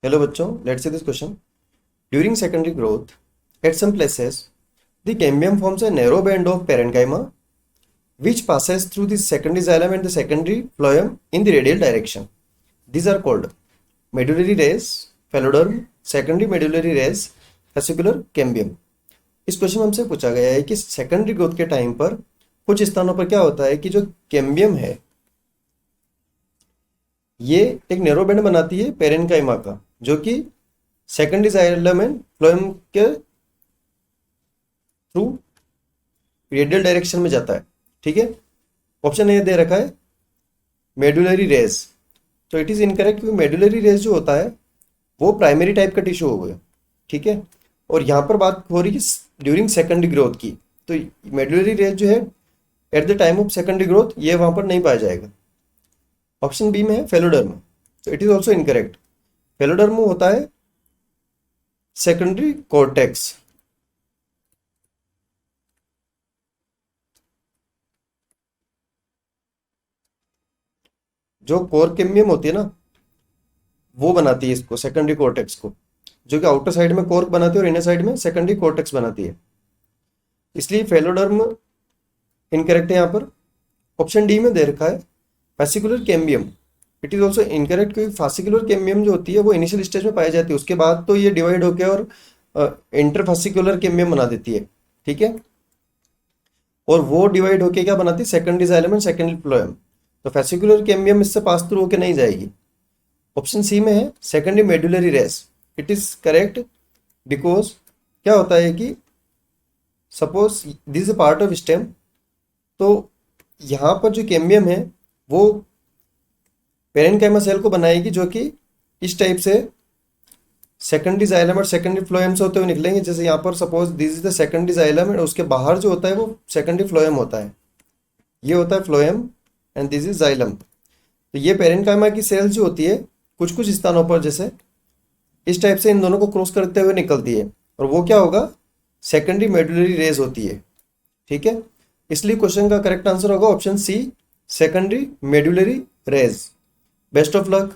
Hello बच्चों, let's see this question. During secondary growth, at some places, the cambium forms a narrow band of parenchyma which passes through the secondary xylem and the secondary phloem in the radial direction. These are called medullary rays, phalloderm, secondary medullary rays, fascicular cambium. इस question में हमसे पूछा गया है कि secondary growth के time पर कुछ स्थानों पर क्या होता है कि जो कैम्बियम है ये एक नैरो बैंड बनाती है पेरेन्काइमा का, जो कि सेकेंडरी जाइलम एंड फ्लोएम के थ्रू रेडियल डायरेक्शन में जाता है। ठीक है, ऑप्शन ए दे रखा है मेडुलरी रेज, तो इट इज इनकरेक्ट क्योंकि मेडुलरी रेज जो होता है वो प्राइमरी टाइप का टिश्यू हो गया। ठीक है, और यहाँ पर बात हो रही है ड्यूरिंग सेकेंडरी ग्रोथ की, तो मेडुलरी रेज जो है at the time of secondary growth ये वहां पर नहीं पाया जाएगा। ऑप्शन बी में है फेलोडर्म, तो it is also incorrect. Phelloderm होता है सेकेंडरी कॉर्टेक्स। जो कोर कैम्बियम होती है ना वो बनाती है इसको, सेकेंडरी कॉर्टेक्स को, जो कि आउटर साइड में कोर्क बनाती है और इनर साइड में सेकेंडरी कॉर्टेक्स बनाती है। इसलिए फेलोडर्म इनकरेक्ट है यहाँ पर। ऑप्शन डी में दे रखा है fascicular cambium, it is also incorrect क्योंकि फासिकुलर कैम्बियम जो होती है वो इनिशियल स्टेज में पाई जाती है, उसके बाद तो ये डिवाइड होकर और इंटरफासिकुलर कैम्बियम बना देती है। ठीक है, और वो डिवाइड होके क्या बनाती है secondary xylem and secondary phloem, तो फासिकुलर कैम्बियम इससे पास थ्रू होके नहीं जाएगी। ऑप्शन सी में है secondary medullary race, it is correct because क्या होता है कि suppose this is part of stem, तो यहाँ पर जो कैम्बियम है वो पेरेन्काइमा सेल को बनाएगी, जो कि इस टाइप से सेकेंडरी जाइलम और सेकेंडरी फ्लोएम से होते हुए निकलेंगे। जैसे यहाँ पर suppose this is the secondary xylem and उसके बाहर जो होता है वो सेकेंडरी फ्लोएम होता है, ये होता है phloem and this is xylem. तो ये पेरेन्काइमा की सेल्स जो होती है कुछ कुछ स्थानों पर जैसे इस टाइप से इन दोनों को क्रॉस करते हुए निकलती है, और वो क्या होगा सेकेंडरी मेडुलरी रेज होती है। ठीक है, इसलिए क्वेश्चन का करेक्ट आंसर होगा option C, secondary medullary rays. Best of luck.